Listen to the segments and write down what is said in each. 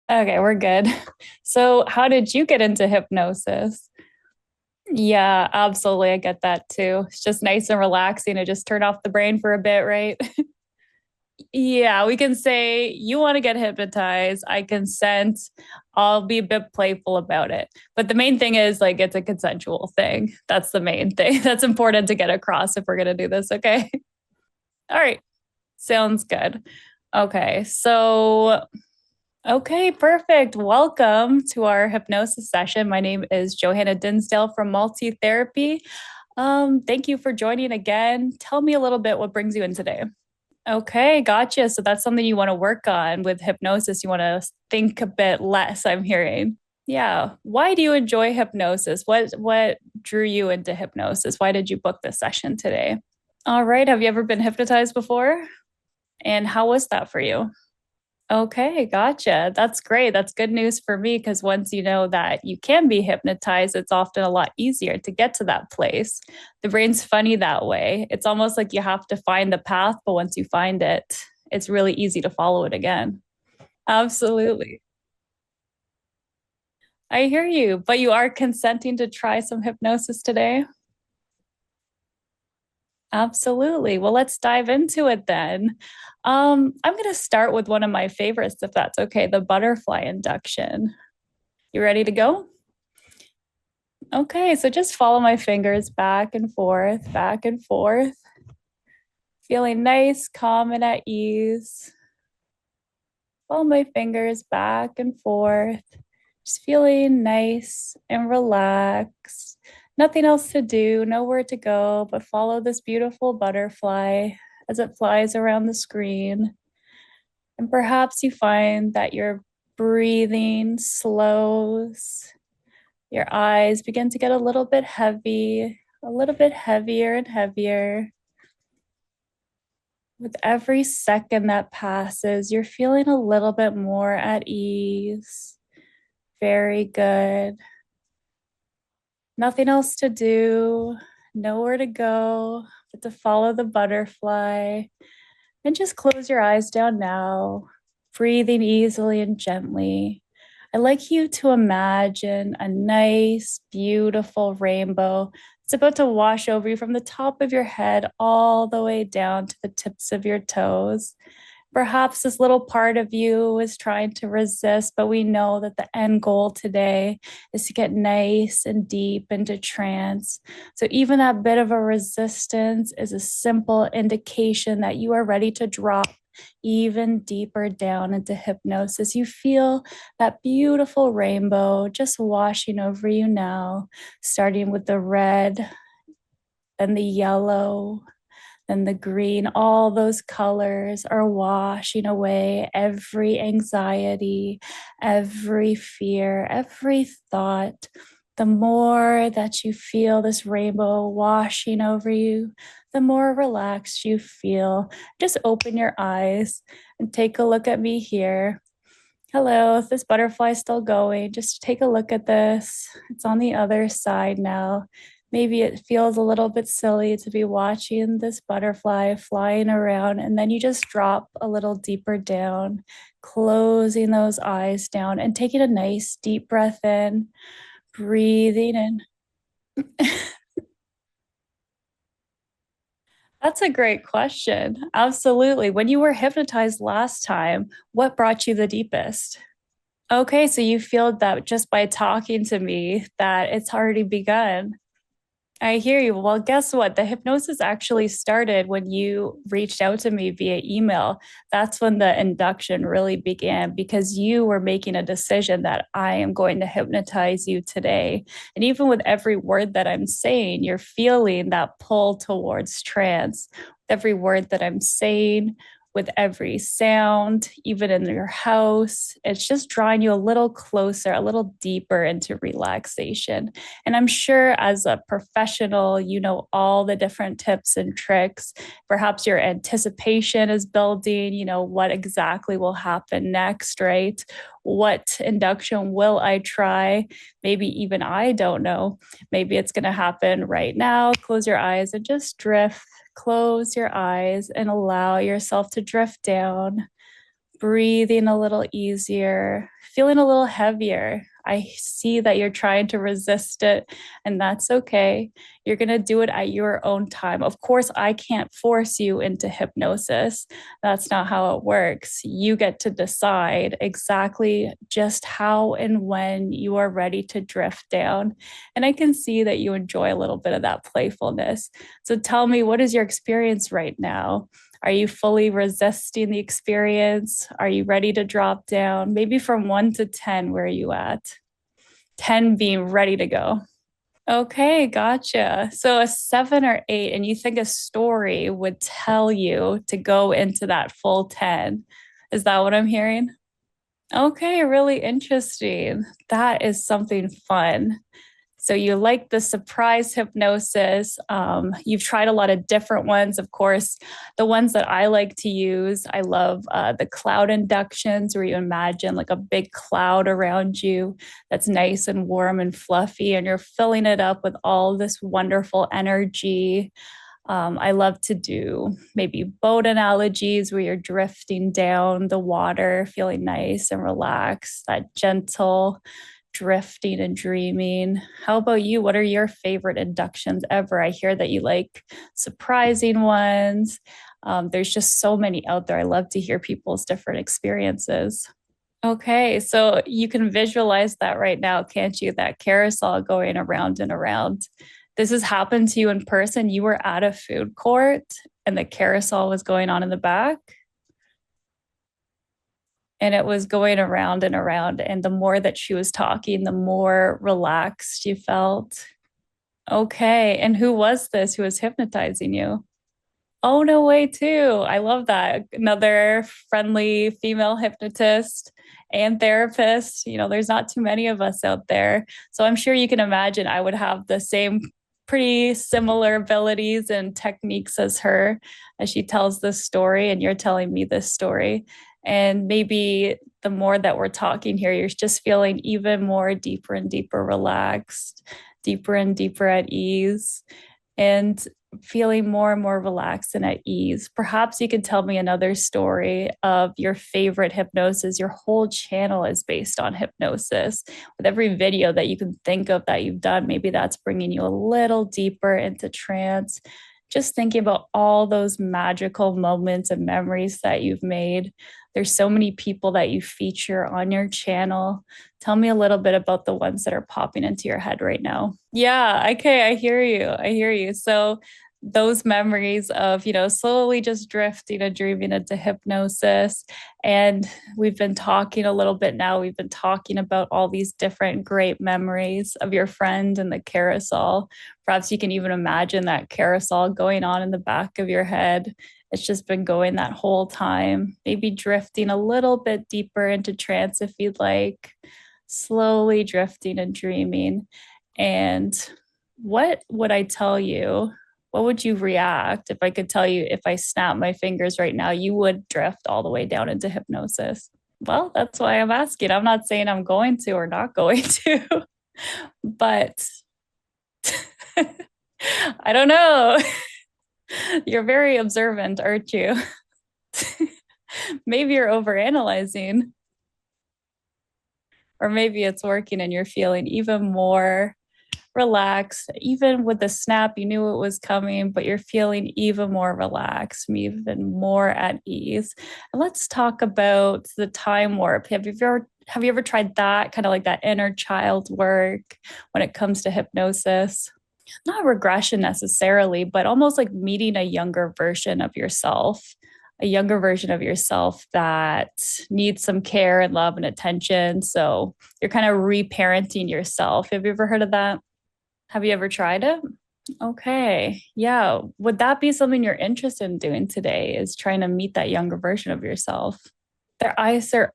Okay, we're good. So, how did you get into hypnosis? Yeah, absolutely. I get that too. It's just nice and relaxing to just turn off the brain for a bit, right? Yeah, we can say you want to get hypnotized. I consent. I'll be a bit playful about it. But the main thing is like it's a consensual thing. That's the main thing. That's important to get across if we're going to do this. Okay. All right. Sounds good. Okay. Okay, perfect. Welcome to our hypnosis session. My name is Johanna Dinsdale from Multi Therapy. Thank you for joining again. Tell me a little bit what brings you in today. Okay, gotcha. So that's something you want to work on with hypnosis. You want to think a bit less, I'm hearing. Yeah. Why do you enjoy hypnosis? What drew you into hypnosis? Why did you book this session today? All right. Have you ever been hypnotized before? And how was that for you? Okay, gotcha. That's great. That's good news for me because once you know that you can be hypnotized, it's often a lot easier to get to that place. The brain's funny that way. It's almost like you have to find the path, but once you find it, it's really easy to follow it again. Absolutely. I hear you, but you are consenting to try some hypnosis today? Absolutely. Well, let's dive into it then. I'm going to start with one of my favorites, if that's okay, the butterfly induction. You ready to go? Okay, so just follow my fingers back and forth, feeling nice, calm, and at ease. Follow my fingers back and forth, just feeling nice and relaxed. Nothing else to do, nowhere to go, but follow this beautiful butterfly as it flies around the screen. And perhaps you find that your breathing slows. Your eyes begin to get a little bit heavy, a little bit heavier and heavier. With every second that passes, you're feeling a little bit more at ease. Very good. Nothing else to do, nowhere to go but to follow the butterfly. And just close your eyes down now, breathing easily and gently. I'd like you to imagine a nice, beautiful rainbow. It's about to wash over you from the top of your head all the way down to the tips of your toes. Perhaps this little part of you is trying to resist, but we know that the end goal today is to get nice and deep into trance. So, even that bit of a resistance is a simple indication that you are ready to drop even deeper down into hypnosis. You feel that beautiful rainbow just washing over you now, starting with the red, then the yellow, then the green. All those colors are washing away every anxiety, every fear, every thought. The more that you feel this rainbow washing over you, the more relaxed you feel. Just open your eyes and take a look at me here. Hello, if this butterfly is still going, just take a look at this. It's on the other side now. Maybe it feels a little bit silly to be watching this butterfly flying around, and then you just drop a little deeper down, closing those eyes down and taking a nice deep breath in, breathing in. That's a great question. Absolutely. When you were hypnotized last time, what brought you the deepest? Okay, so you feel that just by talking to me that it's already begun. I hear you. Well, guess what? The hypnosis actually started when you reached out to me via email. That's when the induction really began because you were making a decision that I am going to hypnotize you today. And even with every word that I'm saying, you're feeling that pull towards trance. Every word that I'm saying, with every sound, even in your house. It's just drawing you a little closer, a little deeper into relaxation. And I'm sure as a professional, you know all the different tips and tricks. Perhaps your anticipation is building, you know, what exactly will happen next, right? What induction will I try? Maybe even I don't know. Maybe it's going to happen right now. Close your eyes and just drift. Close your eyes and allow yourself to drift down. Breathing a little easier, feeling a little heavier. I see that you're trying to resist it, and that's okay. You're going to do it at your own time. Of course, I can't force you into hypnosis. That's not how it works. You get to decide exactly just how and when you are ready to drift down. And I can see that you enjoy a little bit of that playfulness. So tell me, what is your experience right now? Are you fully resisting the experience? Are you ready to drop down? Maybe from 1 to 10, where are you at? 10 being ready to go. Okay, gotcha. So a 7 or 8, and you think a story would tell you to go into that full 10. Is that what I'm hearing? Okay, really interesting. That is something fun. So you like the surprise hypnosis. You've tried a lot of different ones. Of course, the ones that I like to use, I love the cloud inductions where you imagine like a big cloud around you that's nice and warm and fluffy, and you're filling it up with all this wonderful energy. I love to do maybe boat analogies where you're drifting down the water, feeling nice and relaxed, that gentle drifting and dreaming. How about you? What are your favorite inductions ever? I hear that you like surprising ones. There's just so many out there. I love to hear people's different experiences. Okay, so you can visualize that right now, can't you? That carousel going around and around. This has happened to you in person. You were at a food court and the carousel was going on in the back and it was going around and around. And the more that she was talking, the more relaxed you felt. Okay, and who was this who was hypnotizing you? Oh, no way, too. I love that. Another friendly female hypnotist and therapist. There's not too many of us out there. So I'm sure you can imagine I would have the same pretty similar abilities and techniques as her as she tells this story, and you're telling me this story. And maybe the more that we're talking here, you're just feeling even more deeper and deeper relaxed, deeper and deeper at ease. And feeling more and more relaxed and at ease. Perhaps you could tell me another story of your favorite hypnosis. Your whole channel is based on hypnosis. With every video that you can think of that you've done, maybe that's bringing you a little deeper into trance. Just thinking about all those magical moments and memories that you've made. There's so many people that you feature on your channel. Tell me a little bit about the ones that are popping into your head right now. Yeah, okay, I hear you. I hear you. So those memories of, slowly just drifting and dreaming into hypnosis. And we've been talking a little bit now. We've been talking about all these different great memories of your friend and the carousel. Perhaps you can even imagine that carousel going on in the back of your head. It's just been going that whole time, maybe drifting a little bit deeper into trance if you'd like, slowly drifting and dreaming. And what would I tell you? What would you react if I could tell you if I snap my fingers right now, you would drift all the way down into hypnosis? Well, that's why I'm asking. I'm not saying I'm going to or not going to, but I don't know. You're very observant, aren't you? Maybe you're overanalyzing, or maybe it's working and you're feeling even more relaxed. Even with the snap, you knew it was coming, but you're feeling even more relaxed, even more at ease. And let's talk about the time warp. Have you ever tried that kind of like that inner child work when it comes to hypnosis? Not regression necessarily, but almost like meeting a younger version of yourself, a younger version of yourself that needs some care and love and attention. So you're kind of reparenting yourself. Have you ever heard of that? Have you ever tried it? Okay. Yeah. Would that be something you're interested in doing today? Is trying to meet that younger version of yourself? Their eyes are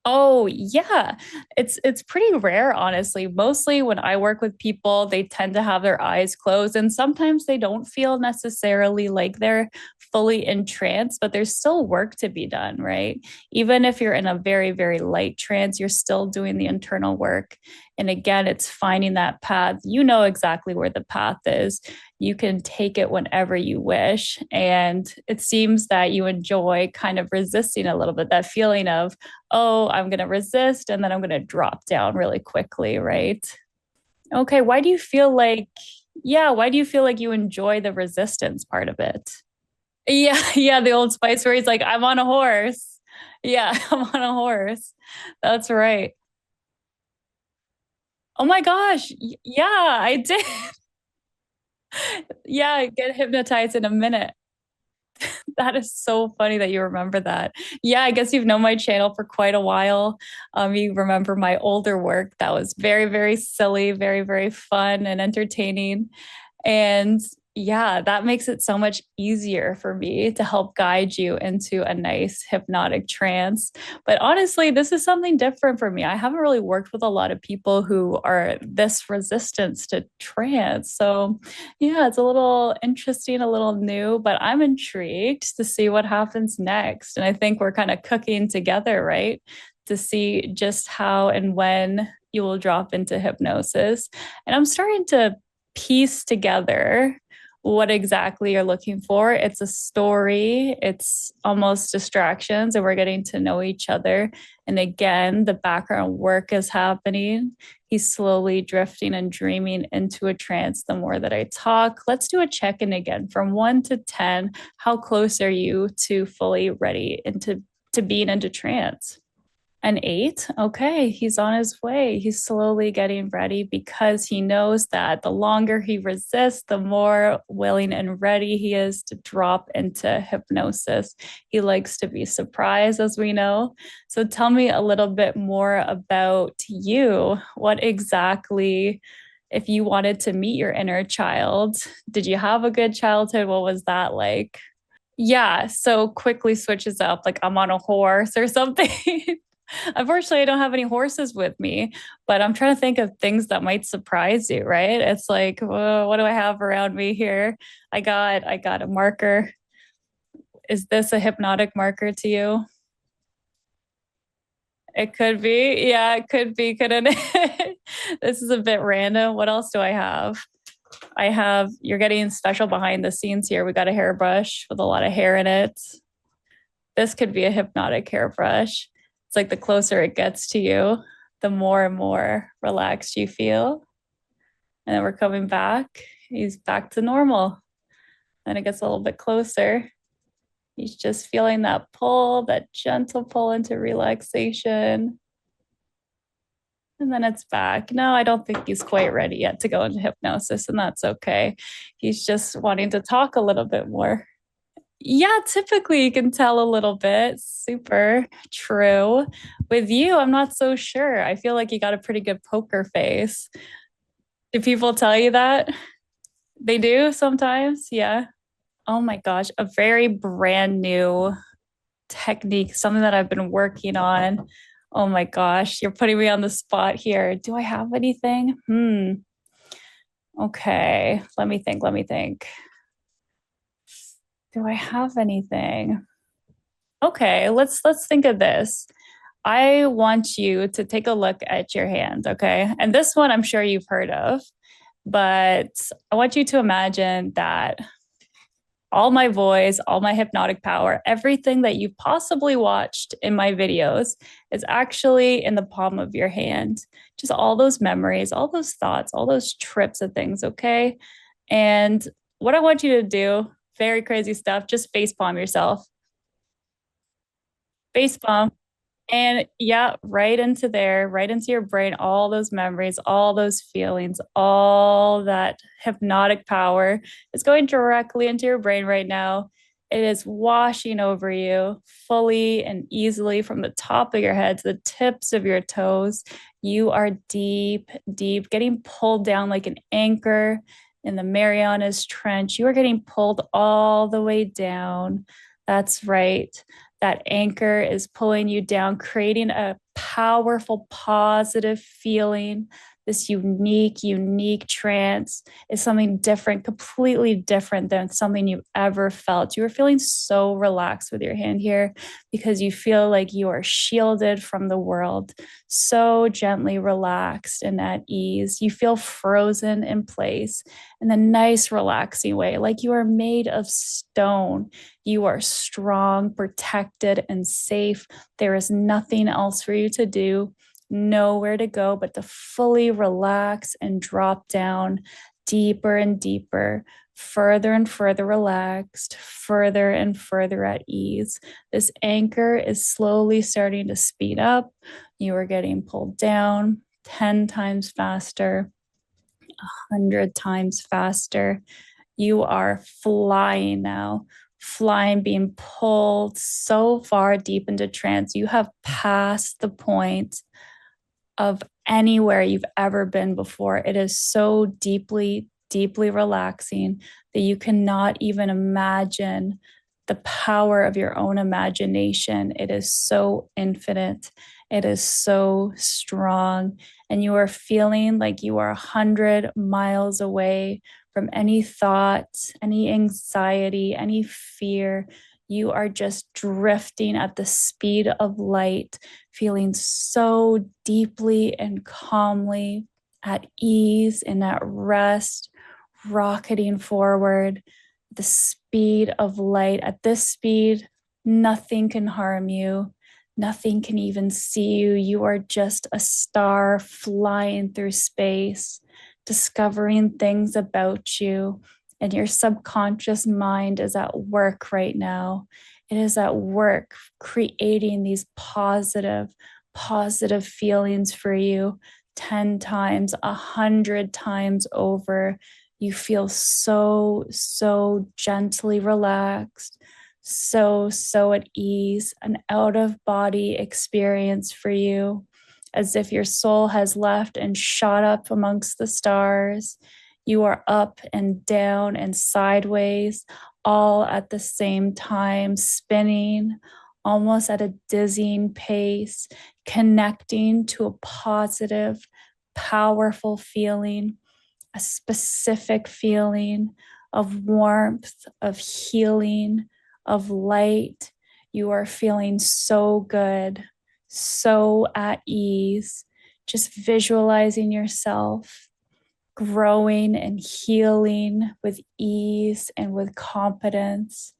Oh, yeah. It's pretty rare, honestly. Mostly when I work with people, they tend to have their eyes closed and sometimes they don't feel necessarily like they're fully in trance, but there's still work to be done, right? Even if you're in a very, very light trance, you're still doing the internal work. And again, it's finding that path. You know exactly where the path is. You can take it whenever you wish. And it seems that you enjoy kind of resisting a little bit, that feeling of, oh, I'm going to resist and then I'm going to drop down really quickly, right? Okay. Why do you feel like, yeah, why do you feel like you enjoy the resistance part of it? Yeah, yeah, the Old Spice where he's like, I'm on a horse. Yeah, I'm on a horse. That's right. Oh my gosh. Yeah, I did. Yeah, get hypnotized in a minute. That is so funny that you remember that. Yeah, I guess you've known my channel for quite a while. You remember my older work that was very, very silly, very, very fun and entertaining. And yeah, that makes it so much easier for me to help guide you into a nice hypnotic trance. But honestly, this is something different for me. I haven't really worked with a lot of people who are this resistance to trance. So yeah, it's a little interesting, a little new, but I'm intrigued to see what happens next. And I think we're kind of cooking together, right? To see just how and when you will drop into hypnosis. And I'm starting to piece together what exactly you're looking for. It's a story, it's almost distractions, and we're getting to know each other. And again, the background work is happening. He's slowly drifting and dreaming into a trance the more that I talk. Let's do a check in again from 1 to 10. How close are you to fully ready into to being into trance? An 8. Okay, he's on his way. He's slowly getting ready because he knows that the longer he resists, the more willing and ready he is to drop into hypnosis. He likes to be surprised, as we know. So tell me a little bit more about you. What exactly, if you wanted to meet your inner child, did you have a good childhood? What was that like? Yeah, so quickly switches up like I'm on a horse or something. Unfortunately, I don't have any horses with me, but I'm trying to think of things that might surprise you, right? It's like, whoa, what do I have around me here? I got a marker. Is this a hypnotic marker to you? It could be. Yeah, it could be, couldn't it? This is a bit random. What else do I have? I have, you're getting special behind the scenes here. We got a hairbrush with a lot of hair in it. This could be a hypnotic hairbrush. It's like the closer it gets to you, the more and more relaxed you feel. And then we're coming back. He's back to normal. Then it gets a little bit closer. He's just feeling that pull, that gentle pull into relaxation. And then it's back. No, I don't think he's quite ready yet to go into hypnosis, and that's okay. He's just wanting to talk a little bit more. Yeah, typically you can tell a little bit. Super true. With you, I'm not so sure. I feel like you got a pretty good poker face. Do people tell you that? They do sometimes. Yeah. Oh my gosh, a very brand new technique, something that I've been working on. Oh my gosh, you're putting me on the spot here. Do I have anything? Okay. Let me think. Let me think. Do I have anything? Okay, let's think of this. I want you to take a look at your hand, okay? And this one I'm sure you've heard of, but I want you to imagine that all my voice, all my hypnotic power, everything that you've possibly watched in my videos is actually in the palm of your hand. Just all those memories, all those thoughts, all those trips of things, okay? And what I want you to do, very crazy stuff, just face palm yourself. Face palm. And yeah, right into there, right into your brain, all those memories, all those feelings, all that hypnotic power is going directly into your brain right now. It is washing over you fully and easily from the top of your head to the tips of your toes. You are deep, deep, getting pulled down like an anchor in the Marianas Trench. You are getting pulled all the way down. That's right. That anchor is pulling you down, creating a powerful, positive feeling This unique trance is something different, completely different than something you've ever felt. You are feeling so relaxed with your hand here because you feel like you are shielded from the world, so gently relaxed and at ease. You feel frozen in place in a nice, relaxing way, like you are made of stone. You are strong, protected, and safe. There is nothing else for you to do, nowhere to go but to fully relax and drop down deeper and deeper, further and further relaxed, further and further at ease. This anchor is slowly starting to speed up. You are getting pulled down 10 times faster, 100 times faster. You are flying now, flying, being pulled so far deep into trance. You have passed the point of anywhere you've ever been before. It is so deeply, deeply relaxing that you cannot even imagine the power of your own imagination. It is so infinite. It is so strong. And you are feeling like you are 100 miles away from any thoughts, any anxiety, any fear. You are just drifting at the speed of light, feeling so deeply and calmly at ease and at rest, rocketing forward, the speed of light. At this speed, nothing can harm you. Nothing can even see you. You are just a star flying through space, discovering things about you. And your subconscious mind is at work right now. It is at work creating these positive feelings for you 10 times, 100 times over. You feel so gently relaxed, so at ease, an out of body experience for you, as if your soul has left and shot up amongst the stars. You are up and down and sideways, all at the same time, spinning almost at a dizzying pace, connecting to a positive, powerful feeling, a specific feeling of warmth, of healing, of light. You are feeling so good, so at ease, just visualizing yourself growing and healing with ease and with competence.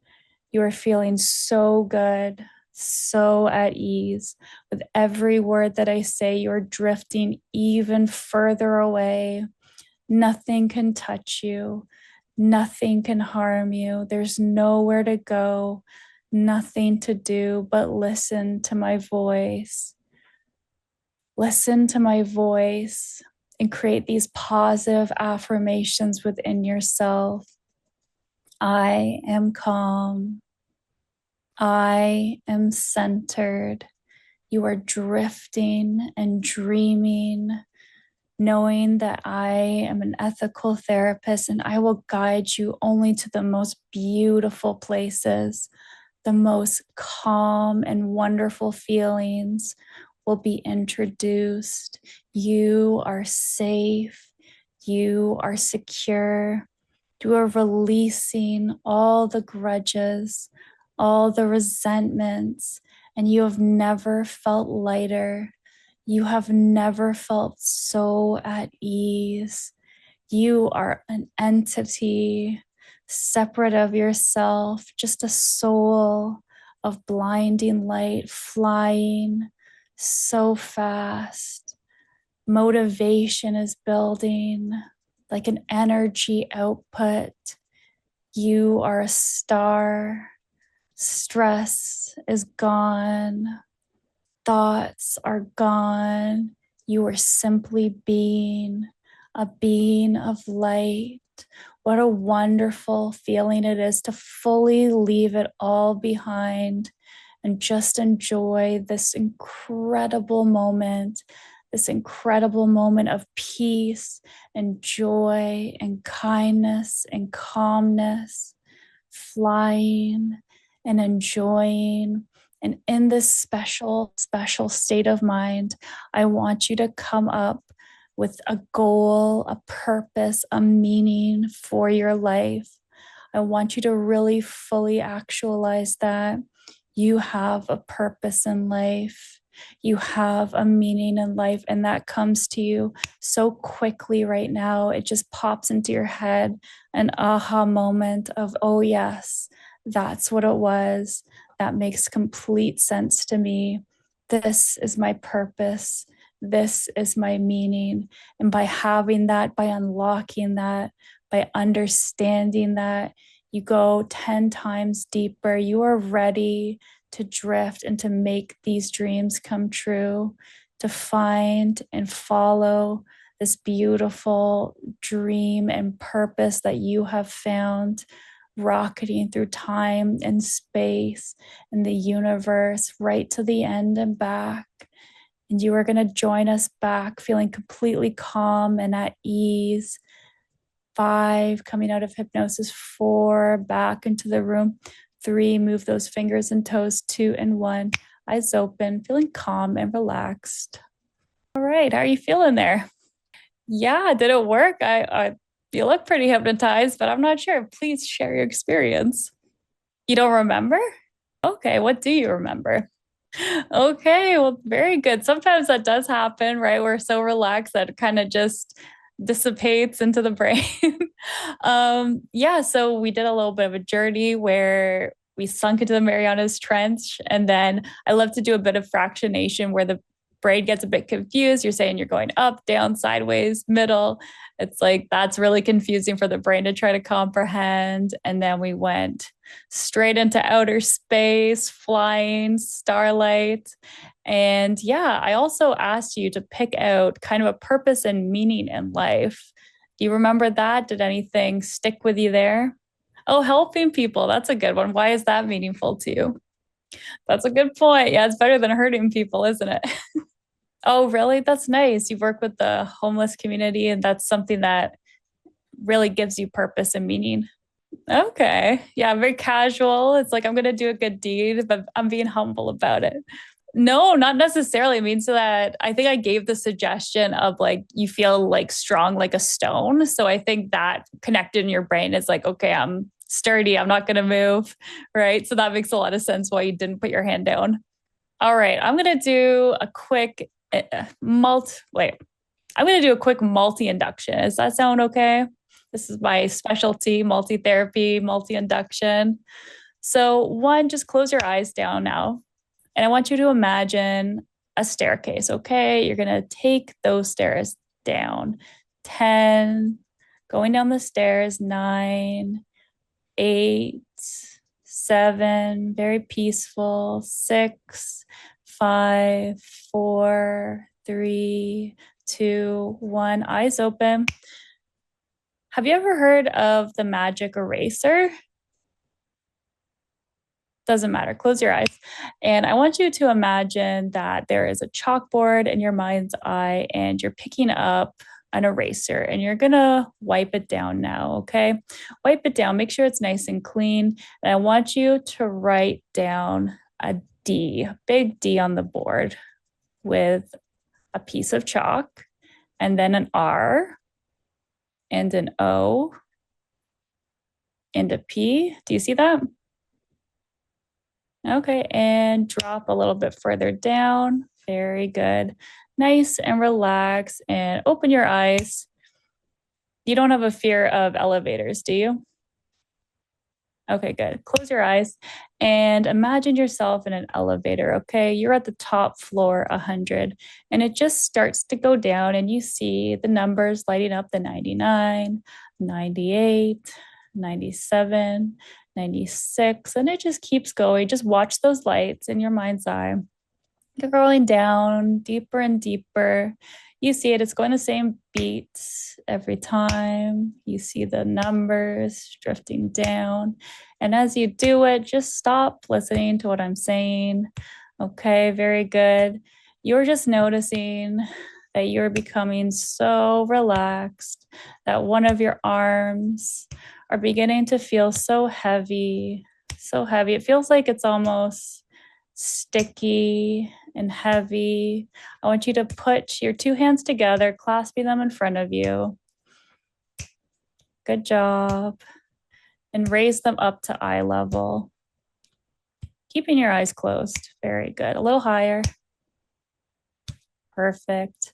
You are feeling so good, so at ease. With every word that I say, you're drifting even further away. Nothing can touch you. Nothing can harm you. There's nowhere to go, nothing to do but listen to my voice. Listen to my voice and create these positive affirmations within yourself. I am calm. I am centered. You are drifting and dreaming, knowing that I am an ethical therapist and I will guide you only to the most beautiful places. The most calm and wonderful feelings will be introduced. You are safe. You are secure. You are releasing all the grudges, all the resentments, and you have never felt lighter. You have never felt so at ease. You are an entity separate of yourself, just a soul of blinding light flying so fast. Motivation is building like an energy output. You are a star. Stress is gone. Thoughts are gone. You are simply being, a being of light. What a wonderful feeling it is to fully leave it all behind and just enjoy this incredible moment of peace and joy and kindness and calmness, flying and enjoying. And in this special state of mind, I want you to come up with a goal, a purpose, a meaning for your life. I want you to really fully actualize that. You have a purpose in life. You have a meaning in life, and that comes to you so quickly right now. It just pops into your head, an aha moment of, oh, yes, that's what it was. That makes complete sense to me. This is my purpose. This is my meaning. And by having that, by unlocking that, by understanding that, you go 10 times deeper. You are ready to drift and to make these dreams come true, to find and follow this beautiful dream and purpose that you have found, rocketing through time and space and the universe right to the end and back. And you are going to join us back feeling completely calm and at ease. 5, coming out of hypnosis. 4, back into the room. 3, move those fingers and toes. 2 and 1, eyes open, feeling calm and relaxed. All right, how are you feeling there? Yeah, did it work? You look pretty hypnotized, but I'm not sure. Please share your experience. You don't remember? Okay, what do you remember? Okay, well, very good. Sometimes that does happen, right? We're so relaxed that it kind of just dissipates into the brain. Yeah, so we did a little bit of a journey where we sunk into the Marianas Trench. And then I love to do a bit of fractionation where the brain gets a bit confused. You're saying you're going up, down, sideways, middle. It's like that's really confusing for the brain to try to comprehend. And then we went straight into outer space, flying, starlight. And yeah, I also asked you to pick out kind of a purpose and meaning in life. Do you remember that? Did anything stick with you there? Oh, helping people. That's a good one. Why is that meaningful to you? That's a good point. Yeah, it's better than hurting people, isn't it? Oh, really? That's nice. You work with the homeless community, and that's something that really gives you purpose and meaning. Okay. Yeah, very casual. It's like I'm going to do a good deed, but I'm being humble about it. No, not necessarily. I mean, so that I think I gave the suggestion of like you feel like strong like a stone. So I think that connected in your brain is like, okay, I'm sturdy. I'm not going to move. Right. So that makes a lot of sense why you didn't put your hand down. All right. I'm going to do a quick wait. I'm going to do a quick multi induction. Does that sound okay? This is my specialty, multi therapy, multi induction. So, one, just close your eyes down now. And I want you to imagine a staircase, okay? You're going to take those stairs down. 10, going down the stairs, 9, 8, 7, very peaceful, 6, 5, 4, 3, 2, 1, eyes open. Have you ever heard of the magic eraser? Doesn't matter. Close your eyes. And I want you to imagine that there is a chalkboard in your mind's eye and you're picking up an eraser and you're going to wipe it down now. Okay. Wipe it down. Make sure it's nice and clean. And I want you to write down a D, a big D on the board with a piece of chalk and then an R and an O and a P. Do you see that? Okay, and drop a little bit further down. Very good. Nice and relax and open your eyes. You don't have a fear of elevators, do you? Okay, good. Close your eyes and imagine yourself in an elevator, okay? You're at the top floor, 100, and it just starts to go down and you see the numbers lighting up, the 99, 98, 97, 96, and it just keeps going. Just watch those lights in your mind's eye. You're rolling down deeper and deeper. You see it, it's going the same beat every time. You see the numbers drifting down. And as you do it, just stop listening to what I'm saying. Okay, very good. You're just noticing that you're becoming so relaxed that one of your arms are beginning to feel so heavy, so heavy. It feels like it's almost sticky and heavy. I want you to put your two hands together, clasping them in front of you. Good job. And raise them up to eye level. Keeping your eyes closed. Very good. A little higher. Perfect.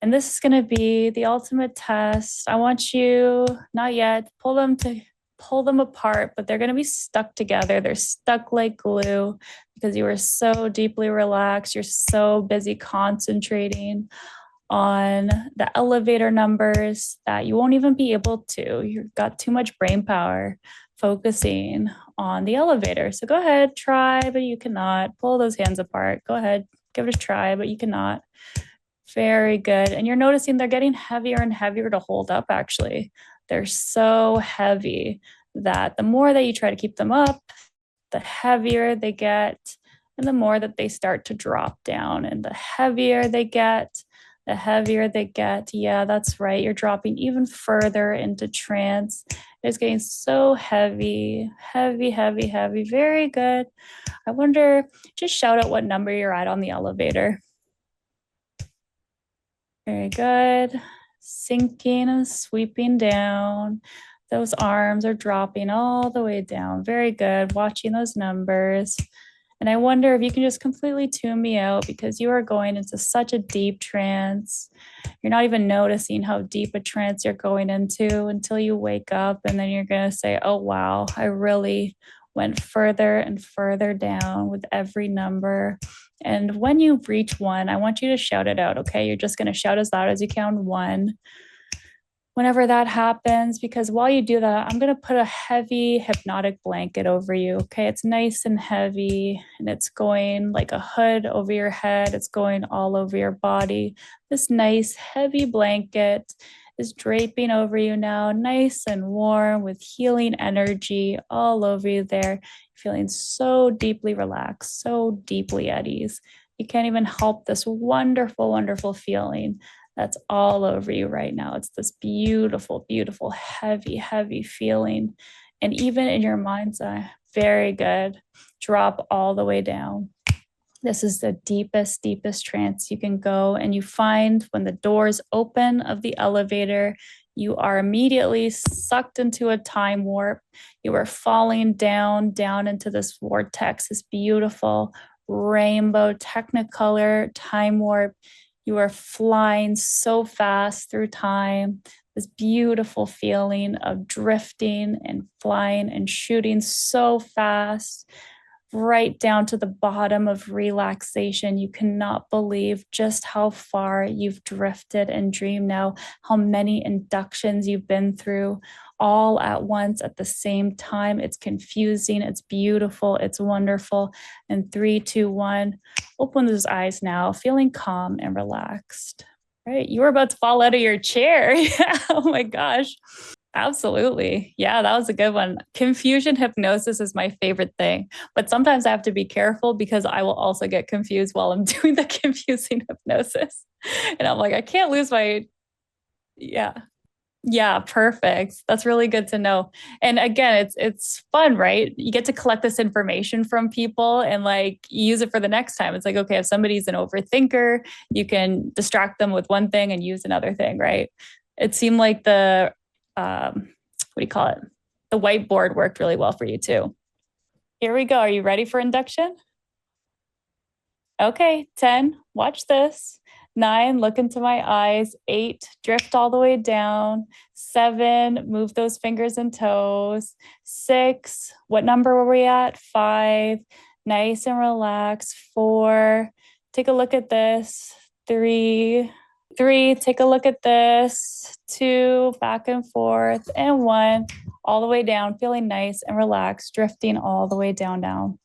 And this is going to be the ultimate test. I want you, not yet, pull them apart, but they're going to be stuck together. They're stuck like glue because you are so deeply relaxed. You're so busy concentrating on the elevator numbers that you won't even be able to. You've got too much brain power focusing on the elevator. So go ahead, try, but you cannot. Pull those hands apart. Go ahead, give it a try, but you cannot. Very good. And you're noticing they're getting heavier and heavier to hold up, actually. They're so heavy that the more that you try to keep them up, the heavier they get, and the more that they start to drop down. And the heavier they get, the heavier they get. Yeah, that's right. You're dropping even further into trance. It's getting so heavy, heavy, heavy, heavy. Very good. I wonder, just shout out what number you're at on the elevator. Very good. Sinking and sweeping down. Those arms are dropping all the way down. Very good. Watching those numbers. And I wonder if you can just completely tune me out because you are going into such a deep trance. You're not even noticing how deep a trance you're going into until you wake up. And then you're going to say, oh, wow, I really went further and further down with every number. And when you reach one, I want you to shout it out, okay? You're just going to shout as loud as you can, one. Whenever that happens, because while you do that, I'm going to put a heavy hypnotic blanket over you, okay? It's nice and heavy, and it's going like a hood over your head. It's going all over your body. This nice heavy blanket is draping over you now, nice and warm with healing energy all over you there. Feeling so deeply relaxed, so deeply at ease. You can't even help this wonderful, wonderful feeling that's all over you right now. It's this beautiful, beautiful, heavy, heavy feeling. And even in your mind's eye, very good. Drop all the way down. This is the deepest, deepest trance you can go. And you find when the doors open of the elevator, you are immediately sucked into a time warp. You are falling down into this vortex, this beautiful rainbow technicolor time warp. You are flying so fast through time, this beautiful feeling of drifting and flying and shooting so fast, right down to the bottom of relaxation. You cannot believe just how far you've drifted and dreamed now, how many inductions you've been through all at once at the same time. It's confusing, it's beautiful, it's wonderful. And 3, 2, 1, open those eyes now, feeling calm and relaxed. Right, you were about to fall out of your chair. Yeah, oh my gosh. Absolutely. Yeah, that was a good one. Confusion hypnosis is my favorite thing, but sometimes I have to be careful because I will also get confused while I'm doing the confusing hypnosis. And I'm like, I can't lose my, yeah. Yeah, perfect. That's really good to know. And again, it's fun, right? You get to collect this information from people and like use it for the next time. It's like, okay, if somebody's an overthinker, you can distract them with one thing and use another thing, right? It seemed like the what do you call it? The whiteboard worked really well for you too. Here we go. Are you ready for induction? Okay, 10, watch this. 9, look into my eyes. 8, drift all the way down. 7, move those fingers and toes. 6, what number were we at? 5, nice and relaxed. 4, take a look at this. 3, take a look at this. 2, back and forth. And 1, all the way down, feeling nice and relaxed, drifting all the way down.